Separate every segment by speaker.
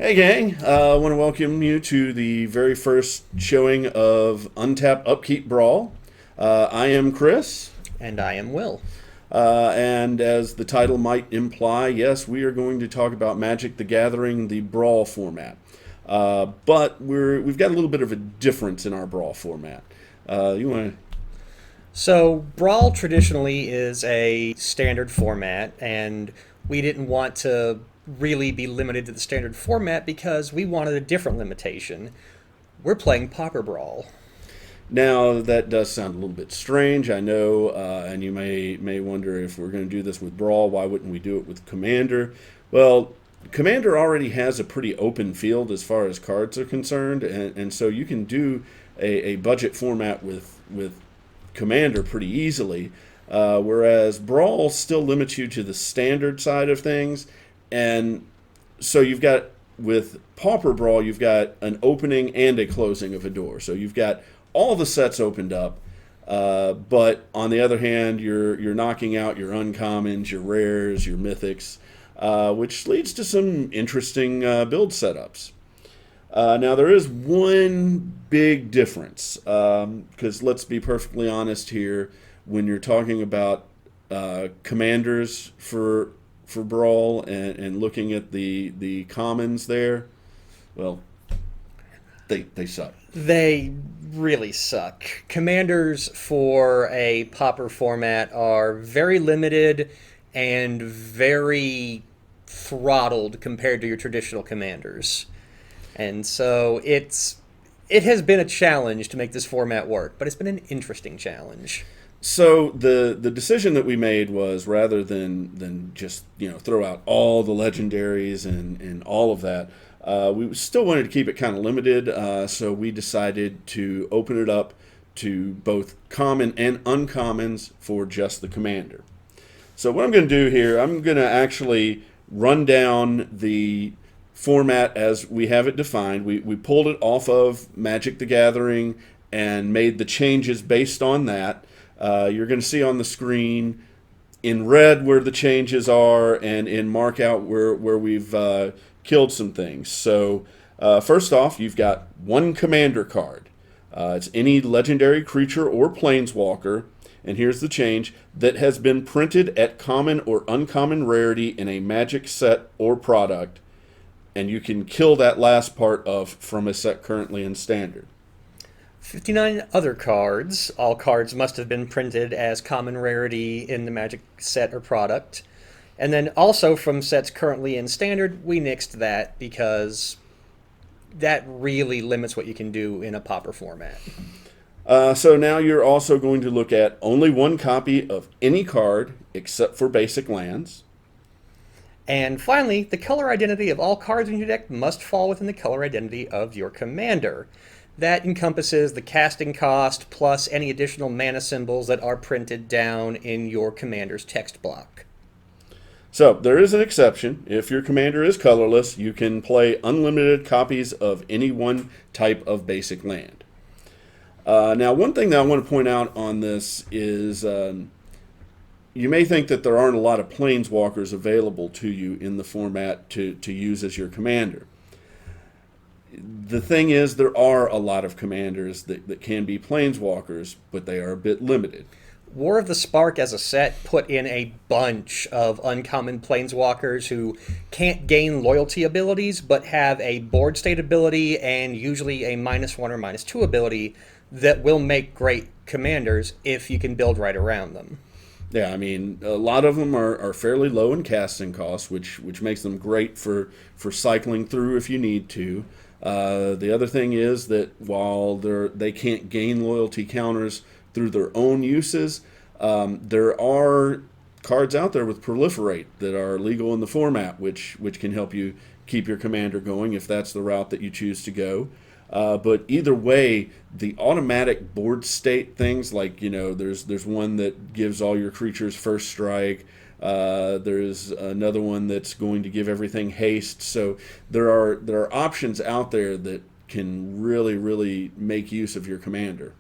Speaker 1: Hey, gang. I want to welcome you to the very first showing of Untap Upkeep Brawl. I am Chris,
Speaker 2: And I am Will.
Speaker 1: and as the title might imply, yes, we are going to talk about Magic the Gathering, the Brawl format. But we've got a little bit of a difference in our Brawl format. You want to.
Speaker 2: So, Brawl traditionally is a standard format, and we didn't want to really be limited to the standard format because we wanted a different limitation. We're playing Pauper Brawl.
Speaker 1: Now that does sound a little bit strange, I know, and you may wonder if we're going to do this with Brawl, why wouldn't we do it with Commander? Well, Commander already has a pretty open field as far as cards are concerned, and so you can do a budget format with Commander pretty easily, whereas Brawl still limits you to the standard side of things, and so you've got with Pauper Brawl, you've got an opening and a closing of a door. So you've got all the sets opened up, but on the other hand, you're knocking out your uncommons, your rares, your mythics, which leads to some interesting build setups. Now there is one big difference, because let's be perfectly honest here. When you're talking about commanders for Brawl and looking at the commons there, well, they suck.
Speaker 2: They really suck. Commanders for a Pauper format are very limited and very throttled compared to your traditional commanders. And so it has been a challenge to make this format work, but it's been an interesting challenge.
Speaker 1: So the decision that we made was rather than just throw out all the legendaries and all of that, we still wanted to keep it kind of limited. So we decided to open it up to both common and uncommons for just the commander. So what I'm going to do here, I'm going to actually run down the format as we have it defined. We pulled it off of Magic the Gathering and made the changes based on that. You're going to see on the screen in red where the changes are, and in mark out where we've killed some things. So first off, you've got one commander card. It's any legendary creature or planeswalker, and here's the change, that has been printed at common or uncommon rarity in a Magic set or product, and you can kill that last part of from a set currently in standard.
Speaker 2: 59 other cards. All cards must have been printed as common rarity in the Magic set or product. And then also from sets currently in standard, we nixed that because that really limits what you can do in a Pauper format.
Speaker 1: So now you're also going to look at only one copy of any card except for basic lands.
Speaker 2: And finally, the color identity of all cards in your deck must fall within the color identity of your commander. That encompasses the casting cost plus any additional mana symbols that are printed down in your commander's text block.
Speaker 1: So there is an exception. If your commander is colorless, you can play unlimited copies of any one type of basic land. Now, one thing that I want to point out on this is you may think that there aren't a lot of planeswalkers available to you in the format to use as your commander. The thing is, there are a lot of commanders that can be planeswalkers, but they are a bit limited.
Speaker 2: War of the Spark as a set put in a bunch of uncommon planeswalkers who can't gain loyalty abilities but have a board state ability and usually a -1 or -2 ability that will make great commanders if you can build right around them.
Speaker 1: Yeah, I mean, a lot of them are fairly low in casting costs, which makes them great for cycling through if you need to. The other thing is that while they can't gain loyalty counters through their own uses, there are cards out there with Proliferate that are legal in the format, which can help you keep your commander going if that's the route that you choose to go. But either way, the automatic board state things like, there's one that gives all your creatures first strike. There's another one that's going to give everything haste. So there are options out there that can really, really make use of your commander.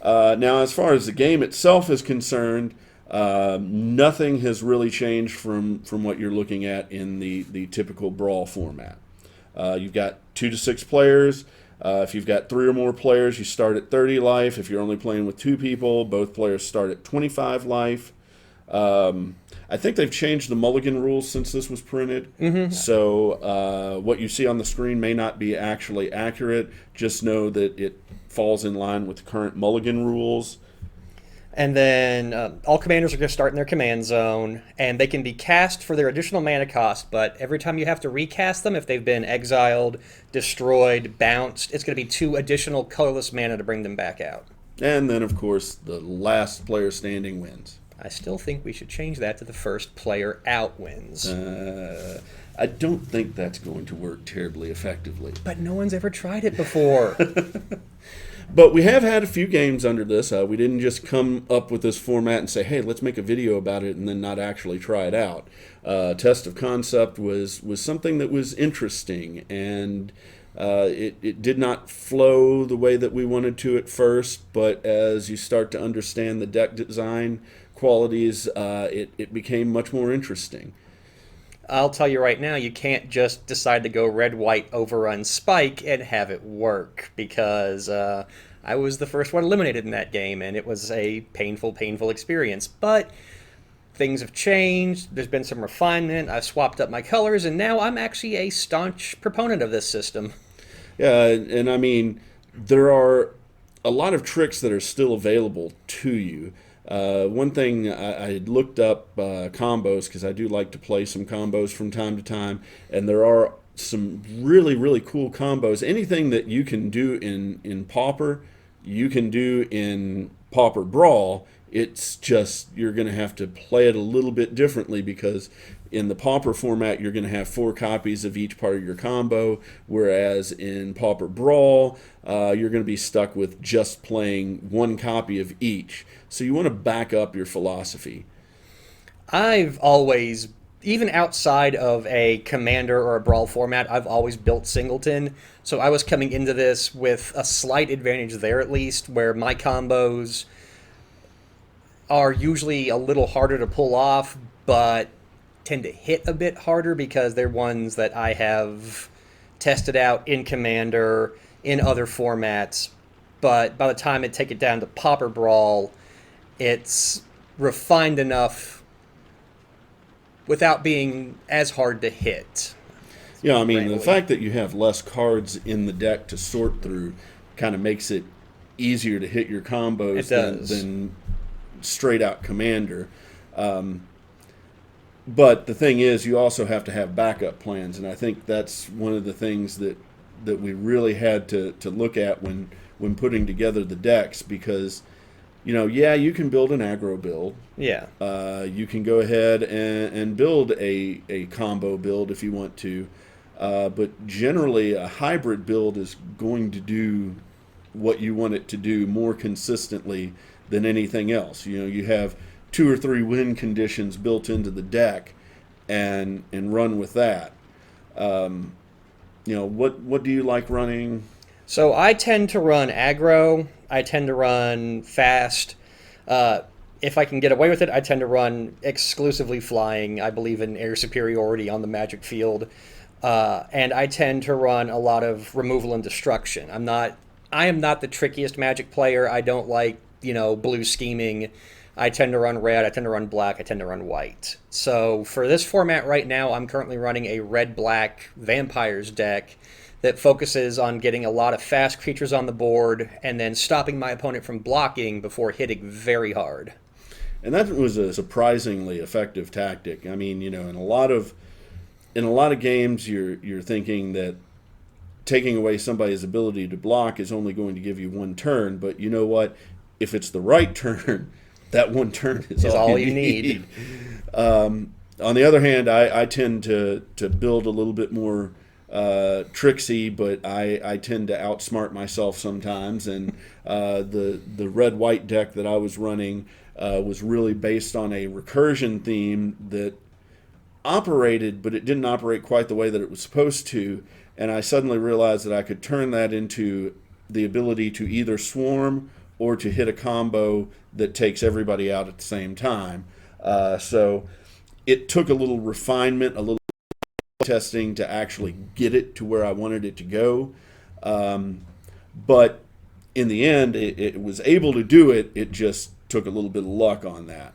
Speaker 1: Now, as far as the game itself is concerned, Nothing has really changed from what you're looking at in the typical Brawl format. You've got 2 to 6 players. If you've got 3 or more players, you start at 30 life. If you're only playing with 2 people, both players start at 25 life. I think they've changed the mulligan rules since this was printed. So what you see on the screen may not be actually accurate. Just know that it falls in line with the current mulligan rules.
Speaker 2: And then all commanders are going to start in their command zone, and they can be cast for their additional mana cost, but every time you have to recast them, if they've been exiled, destroyed, bounced, it's going to be 2 additional colorless mana to bring them back out.
Speaker 1: And then, of course, the last player standing wins.
Speaker 2: I still think we should change that to the first player out wins.
Speaker 1: I don't think that's going to work terribly effectively.
Speaker 2: But no one's ever tried it before.
Speaker 1: But we have had a few games under this. We didn't just come up with this format and say, hey, let's make a video about it and then not actually try it out. Test of concept was something that was interesting, and it did not flow the way that we wanted to at first, but as you start to understand the deck design qualities, it became much more interesting.
Speaker 2: I'll tell you right now, you can't just decide to go red-white overrun Spike and have it work, because I was the first one eliminated in that game, and it was a painful, painful experience. But things have changed, there's been some refinement, I've swapped up my colors, and now I'm actually a staunch proponent of this system.
Speaker 1: Yeah, and I mean, there are a lot of tricks that are still available to you. One thing, I looked up combos, because I do like to play some combos from time to time, and there are some really, really cool combos. Anything that you can do in Pauper, you can do in Pauper Brawl. It's just you're going to have to play it a little bit differently, because in the Pauper format, you're going to have 4 copies of each part of your combo, whereas in Pauper Brawl, you're going to be stuck with just playing 1 copy of each. So you want to back up your philosophy.
Speaker 2: I've always, even outside of a Commander or a Brawl format, I've always built Singleton. So I was coming into this with a slight advantage there, at least, where my combos are usually a little harder to pull off, but tend to hit a bit harder because they're ones that I have tested out in Commander, in other formats. But by the time I take it down to Pauper Brawl, it's refined enough without being as hard to hit.
Speaker 1: Yeah, I mean, the fact that you have less cards in the deck to sort through kind of makes it easier to hit your combos than straight out Commander. But the thing is, you also have to have backup plans, and I think that's one of the things that we really had to look at when putting together the decks, because you can build an aggro build.
Speaker 2: Yeah.
Speaker 1: You can go ahead and build a combo build if you want to. But generally, a hybrid build is going to do what you want it to do more consistently than anything else. You have 2 or 3 win conditions built into the deck, and run with that. What do you like running?
Speaker 2: So I tend to run aggro. I tend to run fast. If I can get away with it, I tend to run exclusively flying. I believe in air superiority on the magic field. And I tend to run a lot of removal and destruction. I am not the trickiest magic player. I don't like, blue scheming. I tend to run red, I tend to run black, I tend to run white. So for this format right now, I'm currently running a red-black vampires deck that focuses on getting a lot of fast creatures on the board and then stopping my opponent from blocking before hitting very hard.
Speaker 1: And that was a surprisingly effective tactic. I mean, in a lot of games, you're thinking that taking away somebody's ability to block is only going to give you 1 turn, but you know what? If it's the right turn, that 1 turn is all you need. On the other hand, I tend to build a little bit more tricksy, but I tend to outsmart myself sometimes. And the red-white deck that I was running was really based on a recursion theme that operated, but it didn't operate quite the way that it was supposed to. And I suddenly realized that I could turn that into the ability to either swarm or to hit a combo that takes everybody out at the same time. So it took a little refinement, a little testing to actually get it to where I wanted it to go. But in the end, it was able to do it. It just took a little bit of luck on that.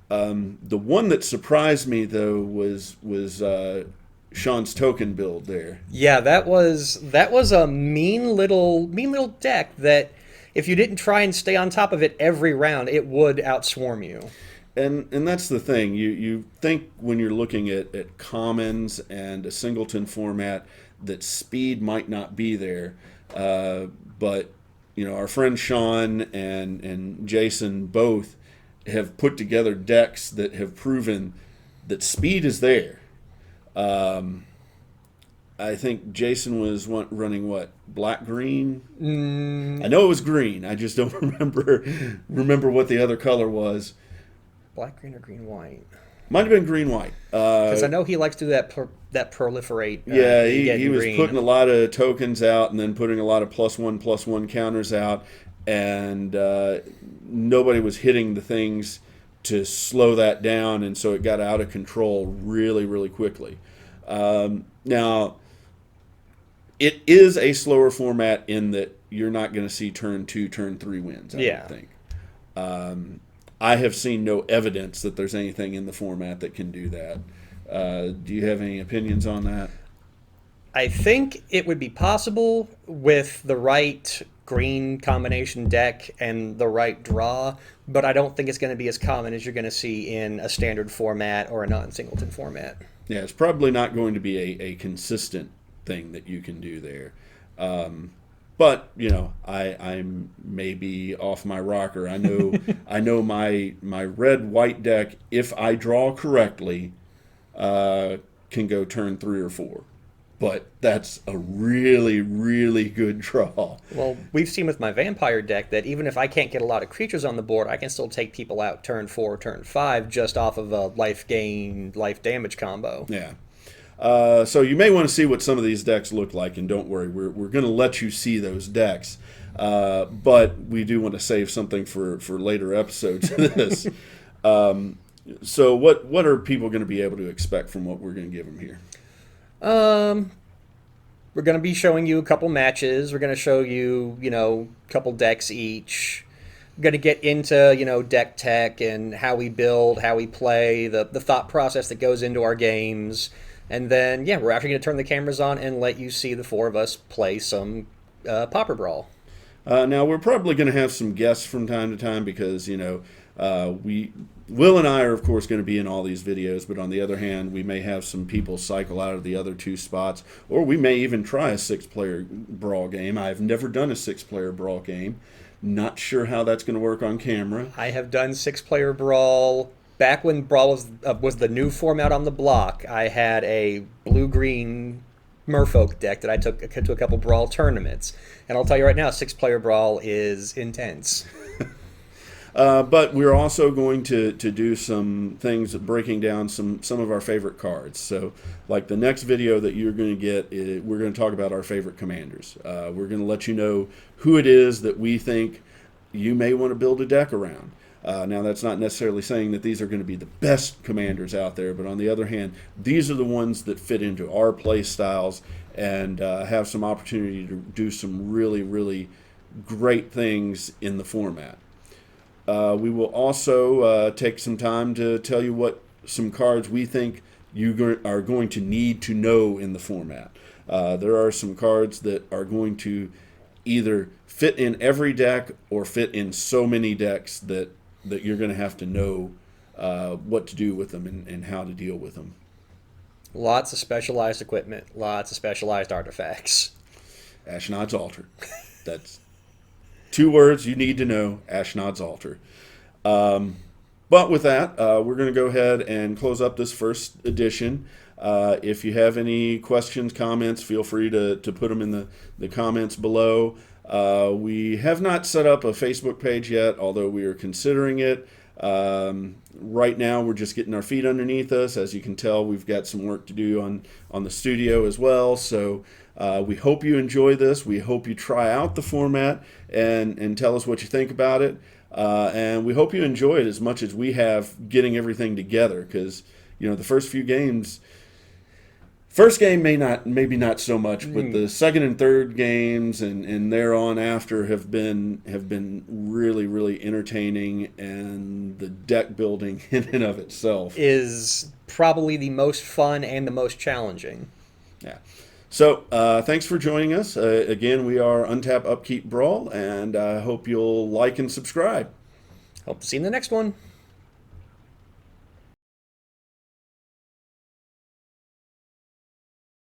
Speaker 1: The one that surprised me though was Sean's token build there.
Speaker 2: Yeah, that was a mean little deck that if you didn't try and stay on top of it every round, it would outswarm you.
Speaker 1: And that's the thing. You think when you're looking at commons and a singleton format that speed might not be there, but our friend Sean and Jason both have put together decks that have proven that speed is there. I think Jason was running what, black green? I know it was green. I just don't remember what the other color was.
Speaker 2: Black green or green white?
Speaker 1: Might have been green white.
Speaker 2: Because I know he likes to do that proliferate.
Speaker 1: Yeah, he was
Speaker 2: green.
Speaker 1: putting a lot of tokens out and then putting a lot of +1/+1 counters out, and nobody was hitting the things to slow that down, and so it got out of control really, really quickly. Now, it is a slower format in that you're not going to see turn 2, turn 3 wins, I don't think. I have seen no evidence that there's anything in the format that can do that. Do you have any opinions on that?
Speaker 2: I think it would be possible with the right green combination deck and the right draw, but I don't think it's going to be as common as you're going to see in a standard format or a non-singleton format.
Speaker 1: Yeah, it's probably not going to be a consistent thing that you can do there. But I may be off my rocker. I know my red-white deck, if I draw correctly, can go turn 3 or 4. But that's a really, really good draw.
Speaker 2: Well, we've seen with my vampire deck that even if I can't get a lot of creatures on the board, I can still take people out turn 4, turn 5 just off of a life gain, life damage combo.
Speaker 1: Yeah. So you may want to see what some of these decks look like, and don't worry, we're going to let you see those decks. But we do want to save something for later episodes of this. So what are people going to be able to expect from what we're going to give them here?
Speaker 2: We're going to be showing you a couple matches. We're going to show you, a couple decks each. We're going to get into, deck tech and how we build, how we play, the thought process that goes into our games. And then, we're actually going to turn the cameras on and let you see the four of us play some Pauper Brawl.
Speaker 1: Now, we're probably going to have some guests from time to time because, Will and I are, of course, going to be in all these videos, but on the other hand, we may have some people cycle out of the other 2 spots, or we may even try a 6-player Brawl game. I've never done a 6-player Brawl game. Not sure how that's going to work on camera.
Speaker 2: I have done 6-player Brawl. Back when Brawl was the new format on the block, I had a blue-green Merfolk deck that I took to a couple Brawl tournaments. And I'll tell you right now, 6-player Brawl is intense.
Speaker 1: But we're also going to do some things breaking down some of our favorite cards. So like the next video that you're going to get, we're going to talk about our favorite commanders. We're going to let you know who it is that we think you may want to build a deck around. Now, that's not necessarily saying that these are going to be the best commanders out there, but on the other hand, these are the ones that fit into our play styles and have some opportunity to do some really, really great things in the format. We will also take some time to tell you what some cards we think you are going to need to know in the format. There are some cards that are going to either fit in every deck or fit in so many decks that you're going to have to know what to do with them and how to deal with them.
Speaker 2: Lots of specialized equipment, lots of specialized artifacts.
Speaker 1: Ashnod's Altar. That's 2 words you need to know, Ashnod's Altar. But with that, we're going to go ahead and close up this first edition. If you have any questions, comments, feel free to put them in the comments below. We have not set up a Facebook page yet, although we are considering it. Right now, we're just getting our feet underneath us. As you can tell, we've got some work to do on the studio as well. So we hope you enjoy this. We hope you try out the format and tell us what you think about it. And we hope you enjoy it as much as we have getting everything together. Because the first few games. First game maybe not so much, but the second and third games and thereon after have been really, really entertaining, and the deck building in and of itself
Speaker 2: is probably the most fun and the most challenging.
Speaker 1: Yeah. So thanks for joining us. Again, we are Untap Upkeep Brawl, and I hope you'll like and subscribe.
Speaker 2: Hope to see you in the next one.